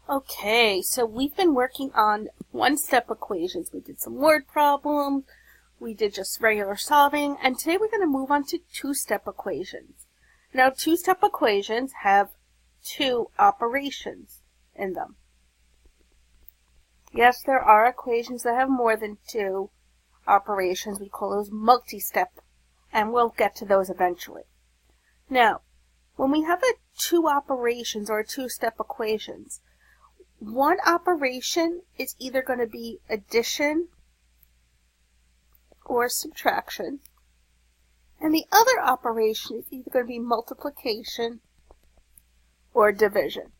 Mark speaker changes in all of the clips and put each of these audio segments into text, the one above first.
Speaker 1: Okay, so we've been working on one-step equations. We did some word problems, we did just regular solving, and today we're going to move on to two-step equations. Now, two-step equations have two operations in them. Yes, there are equations that have more than two operations. We call those multi-step, and we'll get to those eventually. Now, when we have two operations or two-step equations, one operation is either going to be addition or subtraction, and the other operation is either going to be multiplication or division.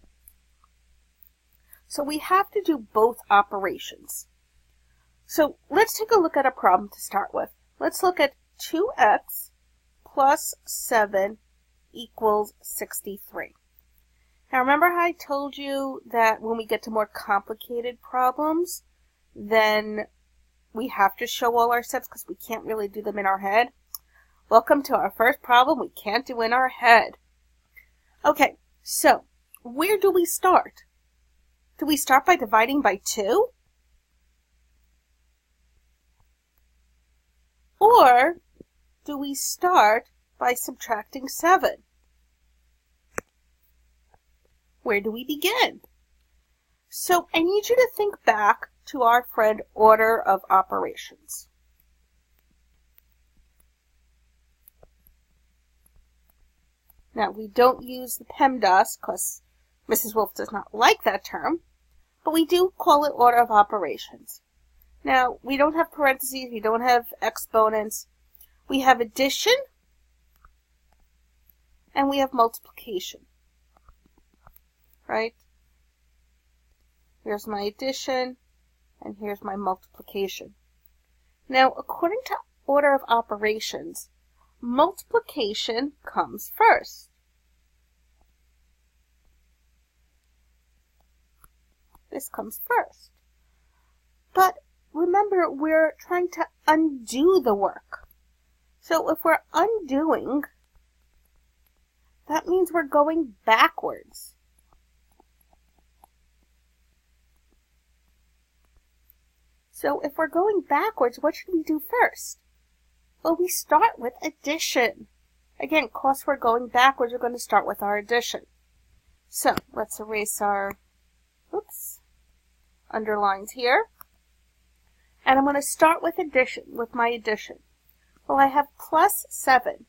Speaker 1: So we have to do both operations. So let's take a look at a problem to start with. Let's look at 2x plus 7 equals 63. Now remember how I told you that when we get to more complicated problems, then we have to show all our steps because we can't really do them in our head? Welcome to our first problem we can't do in our head. Okay, so where do we start? Do we start by dividing by 2? Or do we start by subtracting 7? Where do we begin? So I need you to think back to our friend order of operations. Now we don't use the PEMDAS because Mrs. Wolf does not like that term, but we do call it order of operations. Now we don't have parentheses, we don't have exponents. We have addition and we have multiplication. Right? Here's my addition, and here's my multiplication. Now, according to order of operations, multiplication comes first. This comes first. But remember, we're trying to undo the work. So if we're undoing, that means we're going backwards. So if we're going backwards, what should we do first? Well, we start with addition. Again, because we're going backwards, we're going to start with our addition. So let's erase our underlines here. And I'm going to start with addition, with my addition. Well, I have plus 7.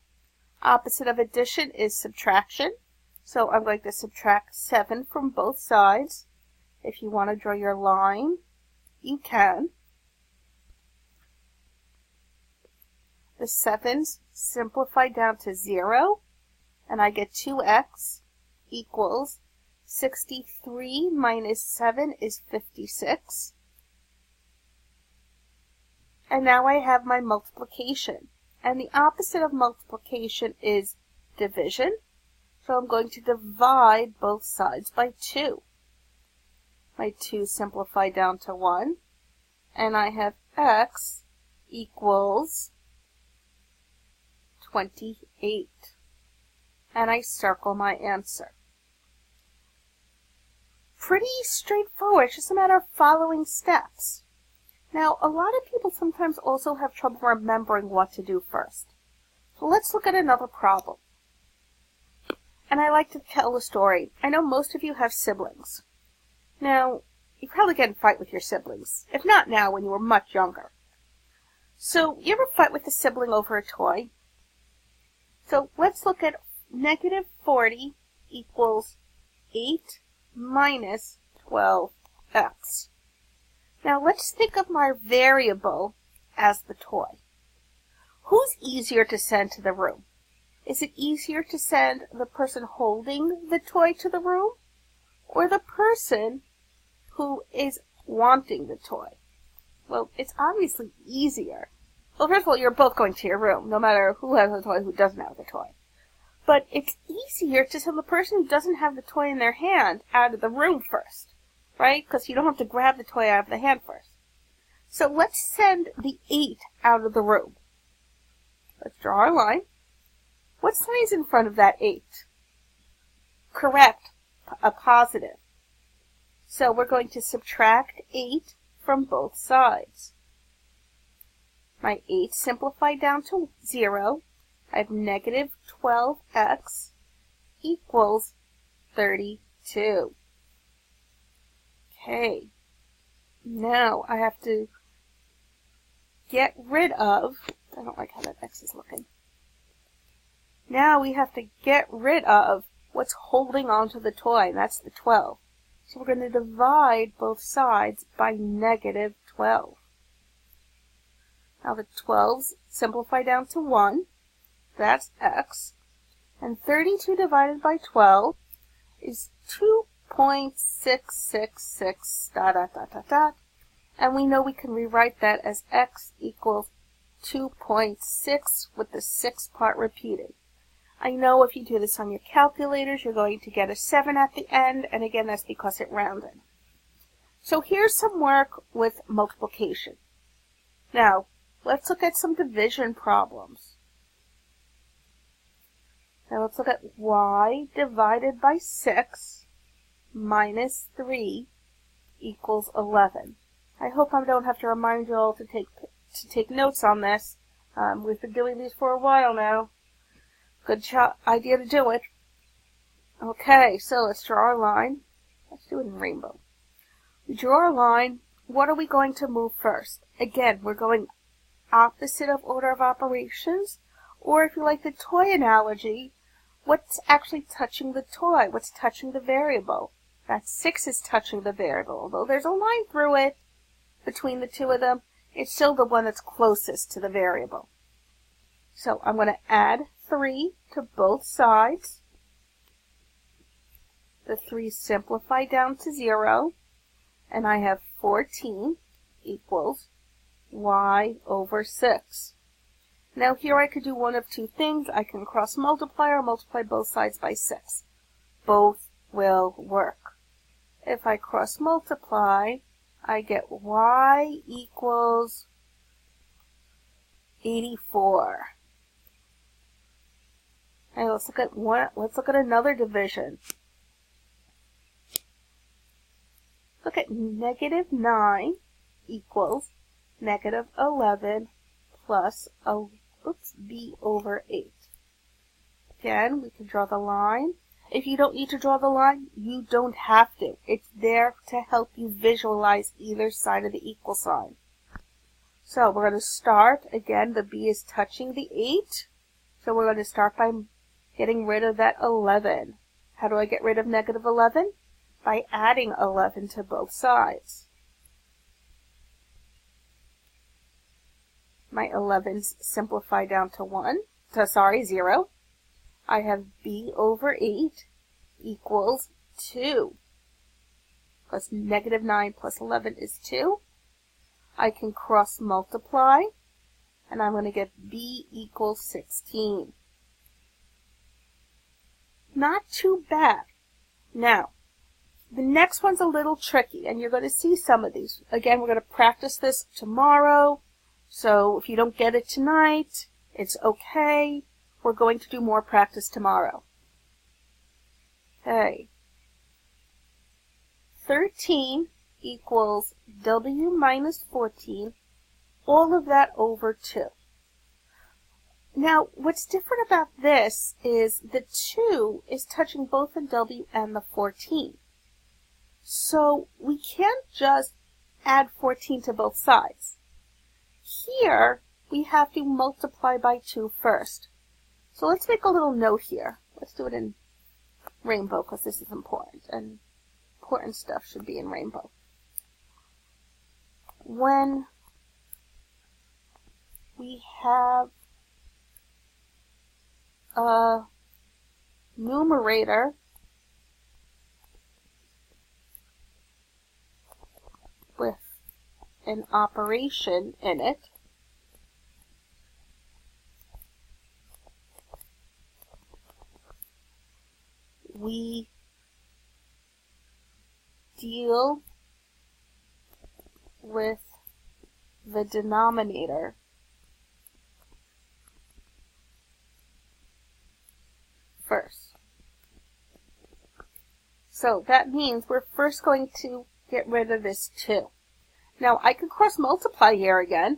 Speaker 1: Opposite of addition is subtraction. So I'm going to subtract 7 from both sides. If you want to draw your line, you can. The 7's simplify down to 0, and I get 2x equals 63 minus 7 is 56. And now I have my multiplication. And the opposite of multiplication is division. So I'm going to divide both sides by 2. My 2 simplify down to 1. And I have x equals 28. And I circle my answer. Pretty straightforward. It's just a matter of following steps. Now, a lot of people sometimes also have trouble remembering what to do first. So let's look at another problem. And I like to tell a story. I know most of you have siblings. Now, you probably get in a fight with your siblings. If not now, when you were much younger. So, you ever fight with a sibling over a toy? So, let's look at negative 40 equals 8 minus 12x. Now, let's think of my variable as the toy. Who's easier to send to the room? Is it easier to send the person holding the toy to the room or the person who is wanting the toy? Well, it's obviously easier. Well, first of all, you're both going to your room, no matter who has the toy, who doesn't have the toy. But it's easier to send the person who doesn't have the toy in their hand out of the room first, right? Because you don't have to grab the toy out of the hand first. So let's send the 8 out of the room. Let's draw our line. What sign is in front of that 8? Correct, a positive. So we're going to subtract 8 from both sides. My 8 simplified down to 0. I have negative 12x equals 32. Okay, now I have to get rid of, I don't like how that x is looking. Now we have to get rid of what's holding onto the toy, and that's the 12. So we're going to divide both sides by negative 12. Now the 12s simplify down to 1. That's x. And 32 divided by 12 is 2.666 ... And we know we can rewrite that as x equals 2.6 with the 6th part repeated. I know if you do this on your calculators, you're going to get a 7 at the end, and again, that's because it rounded. So here's some work with multiplication. Now, let's look at some division problems. Now let's look at y divided by 6 minus 3 equals 11. I hope I don't have to remind you all to take notes on this. We've been doing these for a while now. Good idea to do it. Okay, so let's draw our line. Let's do it in rainbow. We draw our line. What are we going to move first? Again, we're going opposite of order of operations, or if you like the toy analogy, what's actually touching the toy? What's touching the variable? That 6 is touching the variable. Although there's a line through it between the two of them, it's still the one that's closest to the variable. So I'm going to add 3 to both sides. The 3 simplify down to 0, and I have 14 equals y over 6. Now here I could do one of two things. I can cross multiply or multiply both sides by 6. Both will work. If I cross multiply, I get y equals 84. Okay, let's look at another division. Look at negative 9 equals negative 11 plus b over 8. Again, we can draw the line. If you don't need to draw the line, you don't have to. It's there to help you visualize either side of the equal sign. So we're going to start, again, the b is touching the 8. So we're going to start by getting rid of that 11. How do I get rid of negative 11? By adding 11 to both sides. My 11's simplify down to 0. I have b over 8 equals 2. Because negative 9 plus 11 is 2. I can cross multiply, and I'm going to get b equals 16. Not too bad. Now, the next one's a little tricky, and you're going to see some of these. Again, we're going to practice this tomorrow, so if you don't get it tonight, it's okay. We're going to do more practice tomorrow. Okay. 13 equals w minus 14, all of that over 2. Now, what's different about this is the 2 is touching both the w and the 14. So we can't just add 14 to both sides. Here, we have to multiply by 2 first. So let's make a little note here. Let's do it in rainbow because this is important, and important stuff should be in rainbow. When we have a numerator with an operation in it, we deal with the denominator first. So that means we're first going to get rid of this 2. Now I could cross multiply here again.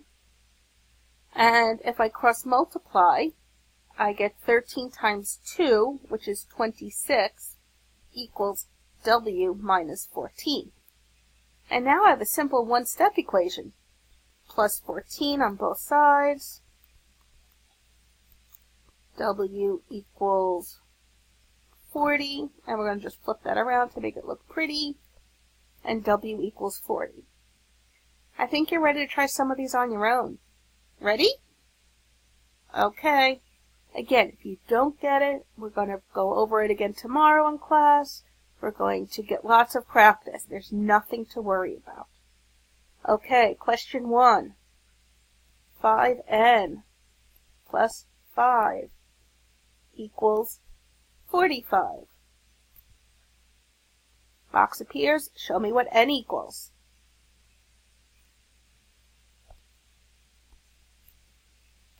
Speaker 1: And if I cross multiply, I get 13 times 2, which is 26, equals W minus 14. And now I have a simple one-step equation. Plus 14 on both sides. W equals 40. And we're going to just flip that around to make it look pretty. And W equals 40. I think you're ready to try some of these on your own. Ready? Okay. Again, if you don't get it, we're going to go over it again tomorrow in class. We're going to get lots of practice. There's nothing to worry about. Okay, question 1. 5n plus 5 equals 45. Box appears. Show me what n equals.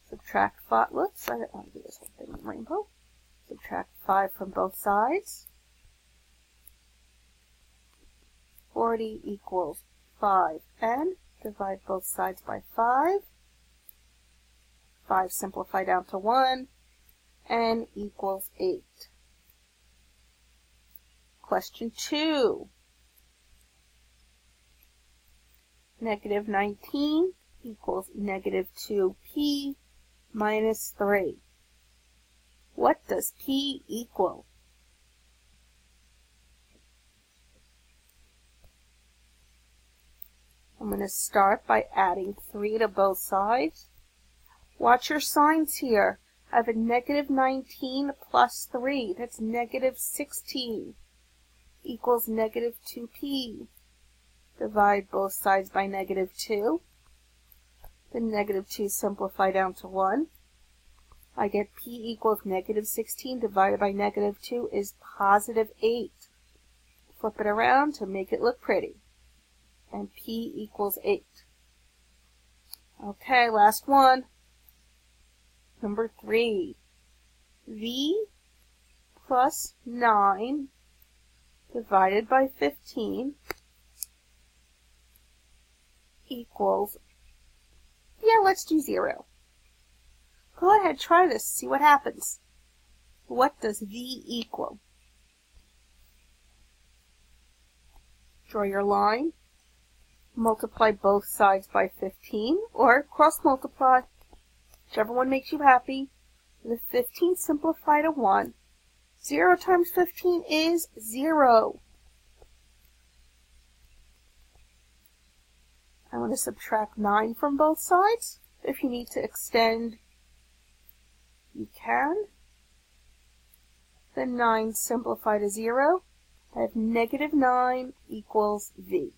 Speaker 1: Subtract 5. Whoops, I didn't want to do this whole thing in rainbow. Subtract 5 from both sides. 40 equals 5n. Divide both sides by 5. 5 simplify down to 1. N equals 8. Question 2. Negative 19 equals negative 2p minus 3. What does p equal? I'm going to start by adding 3 to both sides. Watch your signs here. I have a negative 19 plus 3. That's negative 16 equals negative 2p. Divide both sides by negative 2. The negative 2 simplify down to 1. I get p equals negative 16 divided by negative 2 is positive 8. Flip it around to make it look pretty. And p equals 8. Okay, last one. Number 3. V plus 9 divided by 15 equals, let's do 0. Go ahead, try this, see what happens. What does V equal? Draw your line. Multiply both sides by 15, or cross multiply, whichever one makes you happy. The 15 simplify to 1. 0 times 15 is 0. I'm going to subtract 9 from both sides. If you need to extend, you can. Then 9 simplify to 0. I have negative 9 equals V.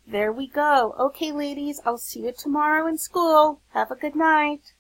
Speaker 1: There we go. Okay, ladies, I'll see you tomorrow in school. Have a good night.